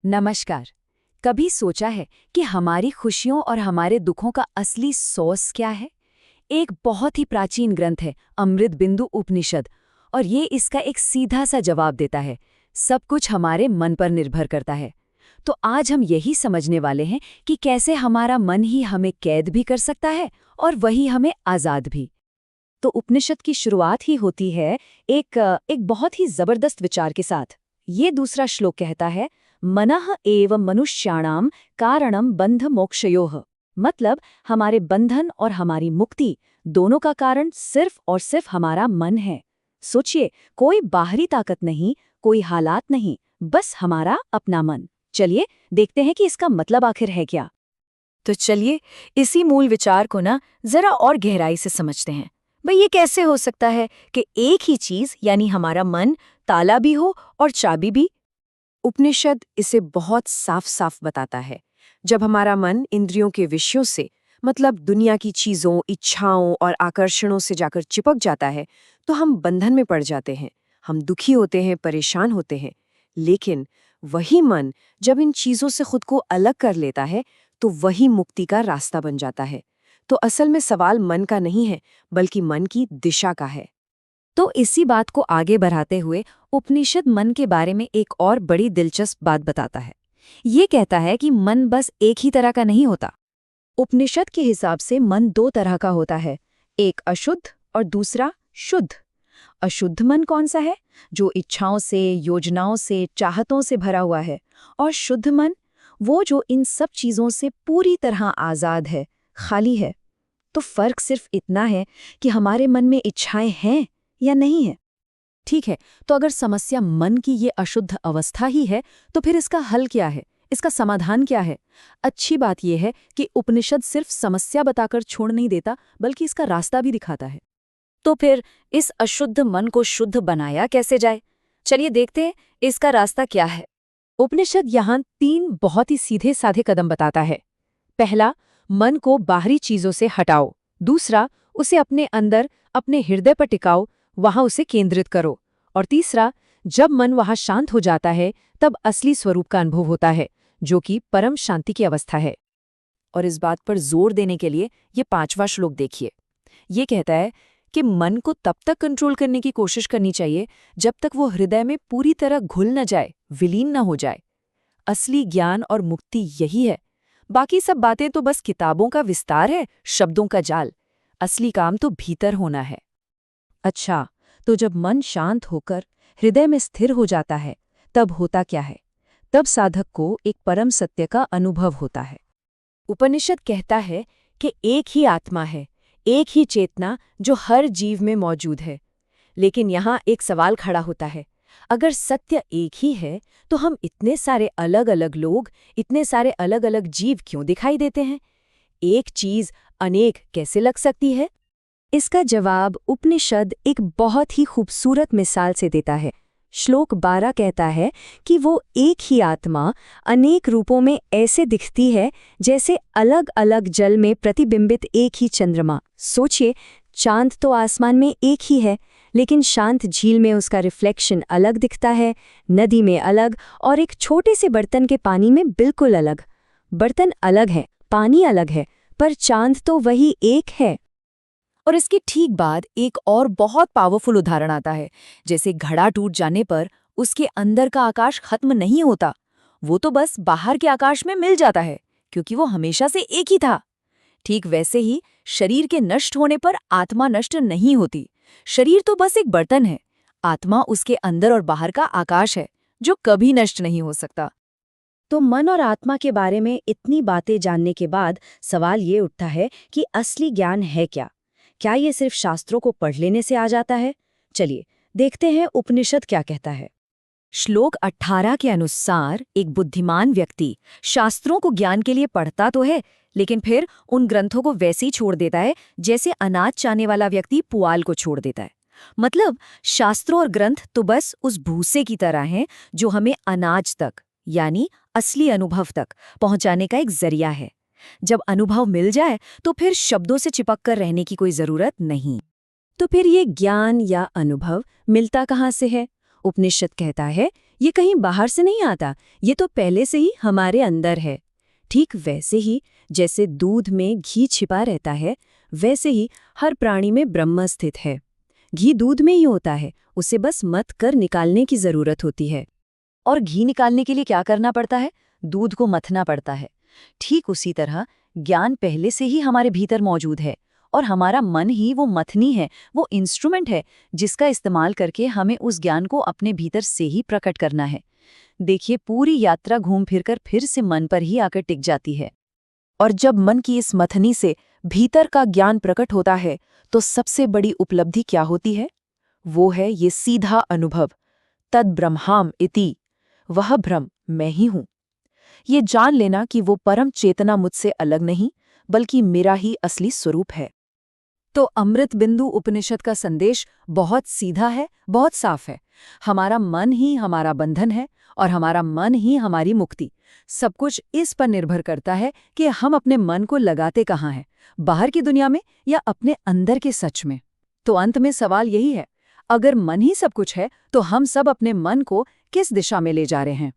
नमस्कार। कभी सोचा है कि हमारी खुशियों और हमारे दुखों का असली सोर्स क्या है? एक बहुत ही प्राचीन ग्रंथ है अमृत बिंदु उपनिषद, और ये इसका एक सीधा सा जवाब देता है। सब कुछ हमारे मन पर निर्भर करता है। तो आज हम यही समझने वाले हैं कि कैसे हमारा मन ही हमें कैद भी कर सकता है और वही हमें आज़ाद भी। तो उपनिषद की शुरुआत ही होती है एक बहुत ही जबरदस्त विचार के साथ। ये दूसरा श्लोक कहता है, मनः एव मनुष्याणाम कारणम बंध मोक्षयोः। मतलब हमारे बंधन और हमारी मुक्ति दोनों का कारण सिर्फ और सिर्फ हमारा मन है। सोचिए, कोई बाहरी ताकत नहीं, कोई हालात नहीं, बस हमारा अपना मन। चलिए देखते हैं कि इसका मतलब आखिर है क्या। तो चलिए इसी मूल विचार को जरा और गहराई से समझते हैं। भाई, ये कैसे हो सकता है कि एक ही चीज यानी हमारा मन ताला भी हो और चाबी भी? उपनिषद इसे बहुत साफ साफ बताता है। जब हमारा मन इंद्रियों के विषयों से, मतलब दुनिया की चीजों, इच्छाओं और आकर्षणों से जाकर चिपक जाता है, तो हम बंधन में पड़ जाते हैं। हम दुखी होते हैं, परेशान होते हैं। लेकिन वही मन जब इन चीजों से खुद को अलग कर लेता है, तो वही मुक्ति का रास्ता बन जाता है। तो असल में सवाल मन का नहीं है, बल्कि मन की दिशा का है। तो इसी बात को आगे बढ़ाते हुए उपनिषद मन के बारे में एक और बड़ी दिलचस्प बात बताता है। ये कहता है कि मन बस एक ही तरह का नहीं होता। उपनिषद के हिसाब से मन दो तरह का होता है, एक अशुद्ध और दूसरा शुद्ध। अशुद्ध मन कौन सा है? जो इच्छाओं से, योजनाओं से, चाहतों से भरा हुआ है। और शुद्ध मन वो जो इन सब चीजों से पूरी तरह आजाद है, खाली है। तो फर्क सिर्फ इतना है कि हमारे मन में इच्छाएं हैं या नहीं है। ठीक है, तो अगर समस्या मन की ये अशुद्ध अवस्था ही है, तो फिर इसका हल क्या है? इसका समाधान क्या है? अच्छी बात यह है कि उपनिषद सिर्फ समस्या बताकर छोड़ नहीं देता, बल्कि इसका रास्ता भी दिखाता है। तो फिर इस अशुद्ध मन को शुद्ध बनाया कैसे जाए? चलिए देखते हैं इसका रास्ता क्या है। उपनिषद यहाँ 3 बहुत ही सीधे साधे कदम बताता है। पहला, मन को बाहरी चीजों से हटाओ। दूसरा, उसे अपने अंदर, अपने हृदय पर टिकाओ, वहां उसे केंद्रित करो। और तीसरा, जब मन वहां शांत हो जाता है, तब असली स्वरूप का अनुभव होता है, जो कि परम शांति की अवस्था है। और इस बात पर जोर देने के लिए ये 5वां श्लोक देखिए। ये कहता है कि मन को तब तक कंट्रोल करने की कोशिश करनी चाहिए जब तक वो हृदय में पूरी तरह घुल न जाए, विलीन न हो जाए। असली ज्ञान और मुक्ति यही है। बाकी सब बातें तो बस किताबों का विस्तार है, शब्दों का जाल। असली काम तो भीतर होना है। अच्छा, तो जब मन शांत होकर हृदय में स्थिर हो जाता है, तब होता क्या है? तब साधक को एक परम सत्य का अनुभव होता है। उपनिषद कहता है कि एक ही आत्मा है, एक ही चेतना जो हर जीव में मौजूद है। लेकिन यहाँ एक सवाल खड़ा होता है, अगर सत्य एक ही है, तो हम इतने सारे अलग अलग लोग, इतने सारे अलग अलग जीव क्यों दिखाई देते हैं? एक चीज अनेक कैसे लग सकती है? इसका जवाब उपनिषद एक बहुत ही खूबसूरत मिसाल से देता है। श्लोक 12 कहता है कि वो एक ही आत्मा अनेक रूपों में ऐसे दिखती है जैसे अलग अलग जल में प्रतिबिंबित एक ही चंद्रमा। सोचिए, चांद तो आसमान में एक ही है, लेकिन शांत झील में उसका रिफ्लेक्शन अलग दिखता है, नदी में अलग, और एक छोटे से बर्तन के पानी में बिल्कुल अलग। बर्तन अलग है, पानी अलग है, पर चांद तो वही एक है। और इसके ठीक बाद एक और बहुत पावरफुल उदाहरण आता है। जैसे घड़ा टूट जाने पर उसके अंदर का आकाश खत्म नहीं होता, वो तो बस बाहर के आकाश में मिल जाता है, क्योंकि वो हमेशा से एक ही था। ठीक वैसे ही शरीर के नष्ट होने पर आत्मा नष्ट नहीं होती। शरीर तो बस एक बर्तन है, आत्मा उसके अंदर और बाहर का आकाश है, जो कभी नष्ट नहीं हो सकता। तो मन और आत्मा के बारे में इतनी बातें जानने के बाद सवाल ये उठता है कि असली ज्ञान है क्या? क्या ये सिर्फ शास्त्रों को पढ़ लेने से आ जाता है? चलिए देखते हैं उपनिषद क्या कहता है। श्लोक 18 के अनुसार एक बुद्धिमान व्यक्ति शास्त्रों को ज्ञान के लिए पढ़ता तो है, लेकिन फिर उन ग्रंथों को वैसे ही छोड़ देता है जैसे अनाज चाहने वाला व्यक्ति पुआल को छोड़ देता है। मतलब शास्त्रों और ग्रंथ तो बस उस भूसे की तरह हैं जो हमें अनाज तक, यानी असली अनुभव तक पहुंचाने का एक जरिया है। जब अनुभव मिल जाए तो फिर शब्दों से चिपक कर रहने की कोई जरूरत नहीं। तो फिर ये ज्ञान या अनुभव मिलता कहाँ से है? उपनिषद कहता है ये कहीं बाहर से नहीं आता, ये तो पहले से ही हमारे अंदर है। ठीक वैसे ही जैसे दूध में घी छिपा रहता है, वैसे ही हर प्राणी में ब्रह्म स्थित है। घी दूध में ही होता है, उसे बस मथ कर निकालने की जरूरत होती है। और घी निकालने के लिए क्या करना पड़ता है? दूध को मथना पड़ता है। ठीक उसी तरह ज्ञान पहले से ही हमारे भीतर मौजूद है और हमारा मन ही वो मथनी है, वो इंस्ट्रूमेंट है जिसका इस्तेमाल करके हमें उस ज्ञान को अपने भीतर से ही प्रकट करना है। देखिए, पूरी यात्रा घूम फिर से मन पर ही आकर टिक जाती है। और जब मन की इस मथनी से भीतर का ज्ञान प्रकट होता है तो सबसे बड़ी उपलब्धि क्या होती है? वो है ये सीधा अनुभव, तद ब्रह्माम इति, वह ब्रह्म मैं ही हूं। ये जान लेना कि वो परम चेतना मुझसे अलग नहीं बल्कि मेरा ही असली स्वरूप है। तो अमृत बिंदु उपनिषद का संदेश बहुत सीधा है, बहुत साफ है। हमारा मन ही हमारा बंधन है और हमारा मन ही हमारी मुक्ति। सब कुछ इस पर निर्भर करता है कि हम अपने मन को लगाते कहाँ हैं, बाहर की दुनिया में या अपने अंदर के सच में। तो अंत में सवाल यही है, अगर मन ही सब कुछ है तो हम सब अपने मन को किस दिशा में ले जा रहे हैं?